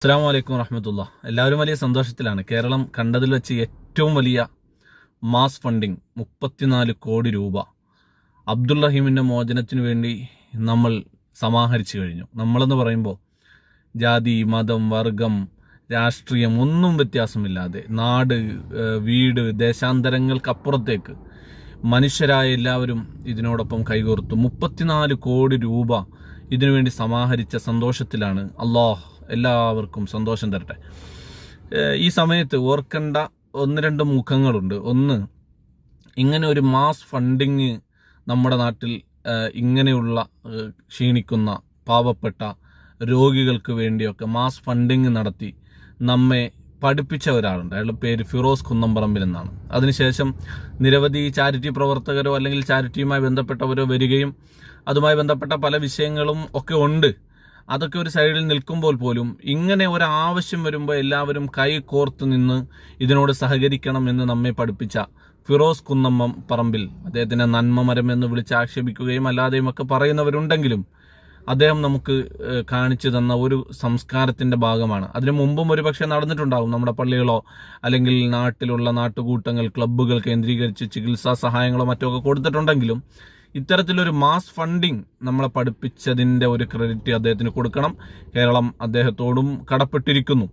അസ്സലാമു അലൈക്കും വറഹ്മത്തുള്ളാ. എല്ലാവരും വലിയ സന്തോഷത്തിലാണ്. കേരളം കണ്ടതിൽ വെച്ച് ഏറ്റവും വലിയ മാസ് ഫണ്ടിങ് 34 കോടി രൂപ അബ്ദുൾ റഹീമിൻ്റെ മോചനത്തിനു വേണ്ടി നമ്മൾ സമാഹരിച്ചു കഴിഞ്ഞു. നമ്മളെന്ന് പറയുമ്പോൾ ജാതി, മതം, വർഗം, രാഷ്ട്രീയം ഒന്നും വ്യത്യാസമില്ലാതെ നാട്, വീട്, ദേശാന്തരങ്ങൾക്കപ്പുറത്തേക്ക് മനുഷ്യരായ എല്ലാവരും ഇതിനോടൊപ്പം കൈകോർത്തു 34 കോടി രൂപ ഇതിനുവേണ്ടി സമാഹരിച്ച സന്തോഷത്തിലാണ്. അല്ലാഹ് എല്ലാവർക്കും സന്തോഷം തരട്ടെ. ഈ സമയത്ത് ഓർക്കേണ്ട ഒന്ന് രണ്ട് മുഖങ്ങളുണ്ട്. ഒന്ന്, ഇങ്ങനെ ഒരു മാസ് ഫണ്ടിങ് നമ്മുടെ നാട്ടിൽ ഇങ്ങനെയുള്ള ക്ഷീണിക്കുന്ന പാവപ്പെട്ട രോഗികൾക്ക് വേണ്ടിയൊക്കെ മാസ് ഫണ്ടിങ് നടത്തി നമ്മെ പഠിപ്പിച്ച ഒരാളുണ്ട്. അയാളുടെ പേര് ഫിറോസ് കുന്നംപറമ്പിൽ എന്നാണ്. അതിനുശേഷം നിരവധി ചാരിറ്റി പ്രവർത്തകരോ അല്ലെങ്കിൽ ചാരിറ്റിയുമായി ബന്ധപ്പെട്ടവരോ വരികയും അതുമായി ബന്ധപ്പെട്ട പല വിഷയങ്ങളും ഒക്കെ ഉണ്ട്. അതൊക്കെ ഒരു സൈഡിൽ നിൽക്കുമ്പോൾ പോലും ഇങ്ങനെ ഒരാവശ്യം വരുമ്പോൾ എല്ലാവരും കൈ കോർത്ത് നിന്ന് ഇതിനോട് സഹകരിക്കണം എന്ന് നമ്മെ പഠിപ്പിച്ച ഫിറോസ് കുന്നംപറമ്പിൽ, അദ്ദേഹത്തിനെ നന്മമരം എന്ന് വിളിച്ച് ആക്ഷേപിക്കുകയും അല്ലാതെയും ഒക്കെ പറയുന്നവരുണ്ടെങ്കിലും അദ്ദേഹം നമുക്ക് കാണിച്ചു തന്ന ഒരു സംസ്കാരത്തിൻ്റെ ഭാഗമാണ്. അതിനു മുമ്പും ഒരുപക്ഷെ നടന്നിട്ടുണ്ടാകും. നമ്മുടെ പള്ളികളോ അല്ലെങ്കിൽ നാട്ടിലുള്ള നാട്ടുകൂട്ടങ്ങൾ, ക്ലബ്ബുകൾ കേന്ദ്രീകരിച്ച് ചികിത്സാ സഹായങ്ങളോ മറ്റോ കൊടുത്തിട്ടുണ്ടെങ്കിലും ഇത്തരത്തിലൊരു മാസ് ഫണ്ടിങ് നമ്മളെ പഠിപ്പിച്ചതിൻ്റെ ഒരു ക്രെഡിറ്റ് അദ്ദേഹത്തിന് കൊടുക്കണം. കേരളം അദ്ദേഹത്തോടും കടപ്പെട്ടിരിക്കുന്നു.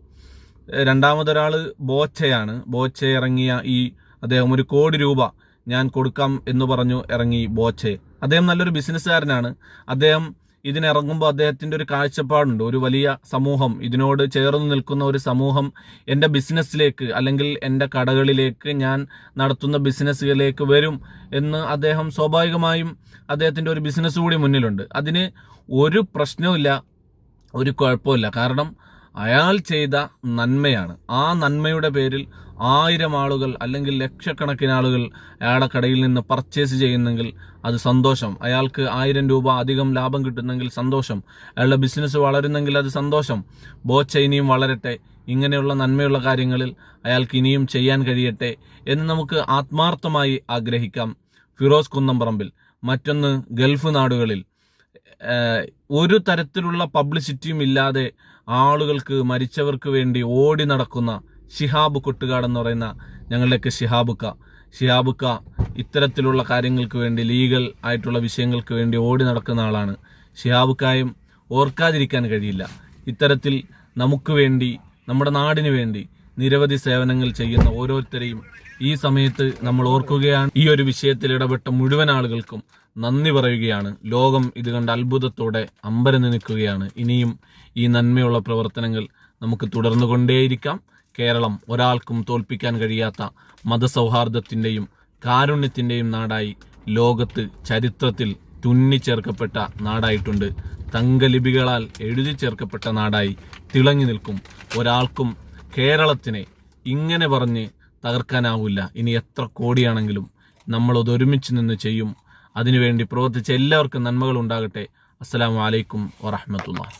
രണ്ടാമതൊരാൾ ബോച്ചയാണ്. ബോച്ച ഇറങ്ങിയ അദ്ദേഹം 1 കോടി രൂപ ഞാൻ കൊടുക്കാം എന്ന് പറഞ്ഞു ഇറങ്ങി ബോച്ചെ. അദ്ദേഹം നല്ലൊരു ബിസിനസ്സുകാരനാണ്. അദ്ദേഹം ഇതിനിറങ്ങുമ്പോൾ അദ്ദേഹത്തിൻ്റെ ഒരു കാഴ്ചപ്പാടുണ്ട്. ഒരു വലിയ സമൂഹം, ഇതിനോട് ചേർന്ന് നിൽക്കുന്ന ഒരു സമൂഹം എൻ്റെ ബിസിനസ്സിലേക്ക് അല്ലെങ്കിൽ എൻ്റെ കടകളിലേക്ക്, ഞാൻ നടത്തുന്ന ബിസിനസ്സുകളിലേക്ക് വരും എന്ന് അദ്ദേഹം സ്വാഭാവികമായും അദ്ദേഹത്തിൻ്റെ ഒരു ബിസിനസ് കൂടി മുന്നിലുണ്ട്. അതിന് ഒരു പ്രശ്നവുമില്ല, ഒരു കുഴപ്പമില്ല. കാരണം അയാൾ ചെയ്ത നന്മയാണ്. ആ നന്മയുടെ പേരിൽ 1000 ആളുകൾ അല്ലെങ്കിൽ ലക്ഷക്കണക്കിന് ആളുകൾ അയാളുടെ കടയിൽ നിന്ന് പർച്ചേസ് ചെയ്യുന്നെങ്കിൽ അത് സന്തോഷം. അയാൾക്ക് 1000 രൂപ അധികം ലാഭം കിട്ടുന്നെങ്കിൽ സന്തോഷം. അയാളുടെ ബിസിനസ് വളരുന്നെങ്കിൽ അത് സന്തോഷം. ബോച്ച ഇനിയും വളരട്ടെ, ഇങ്ങനെയുള്ള നന്മയുള്ള കാര്യങ്ങളിൽ അയാൾക്ക് ഇനിയും ചെയ്യാൻ കഴിയട്ടെ എന്ന് നമുക്ക് ആത്മാർത്ഥമായി ആഗ്രഹിക്കാം. ഫിറോസ് കുന്നംപറമ്പിൽ. മറ്റൊന്ന്, ഗൾഫ് നാടുകളിൽ ഒരു തരത്തിലുള്ള പബ്ലിസിറ്റിയും ഇല്ലാതെ ആളുകൾക്ക്, മരിച്ചവർക്ക് വേണ്ടി ഓടി നടക്കുന്ന ഷിഹാബ് കൊട്ടുകാട് എന്ന് പറയുന്ന ഞങ്ങളുടെയൊക്കെ ഷിഹാബുക്ക ഇത്തരത്തിലുള്ള കാര്യങ്ങൾക്ക് വേണ്ടി, ലീഗൽ ആയിട്ടുള്ള വിഷയങ്ങൾക്ക് വേണ്ടി ഓടി നടക്കുന്ന ആളാണ്. ഷിഹാബുക്കായും ഓർക്കാതിരിക്കാൻ കഴിയില്ല. ഇത്തരത്തിൽ നമുക്ക് വേണ്ടി, നമ്മുടെ നാടിന് വേണ്ടി നിരവധി സേവനങ്ങൾ ചെയ്യുന്ന ഓരോരുത്തരെയും ഈ സമയത്ത് നമ്മൾ ഓർക്കുകയാണ്. ഈ ഒരു വിഷയത്തിൽ ഇടപെട്ട മുഴുവൻ ആളുകൾക്കും നന്ദി പറയുകയാണ്. ലോകം ഇത് കണ്ട് അത്ഭുതത്തോടെ അമ്പരന്ന് നിൽക്കുകയാണ്. ഇനിയും ഈ നന്മയുള്ള പ്രവർത്തനങ്ങൾ നമുക്ക് തുടർന്നുകൊണ്ടേയിരിക്കാം. കേരളം ഒരാൾക്കും തോൽപ്പിക്കാൻ കഴിയാത്ത മതസൗഹാർദ്ദത്തിൻ്റെയും കാരുണ്യത്തിൻ്റെയും നാടായി ലോകത്ത് ചരിത്രത്തിൽ തുന്നിച്ചേർക്കപ്പെട്ട നാടായിട്ടുണ്ട്. തങ്കലിപികളാൽ എഴുതി ചേർക്കപ്പെട്ട നാടായി തിളങ്ങി നിൽക്കും. ഒരാൾക്കും കേരളത്തിനെ ഇങ്ങനെ പറഞ്ഞ് തകർക്കാനാവില്ല. ഇനി എത്ര കോടിയാണെങ്കിലും നമ്മളതൊരുമിച്ച് നിന്ന് ചെയ്യും. അതിനുവേണ്ടി പ്രവർത്തിച്ച എല്ലാവർക്കും നന്മകൾ ഉണ്ടാകട്ടെ. അസ്സലാമു അലൈക്കും വറഹ്മത്തുള്ളാഹി.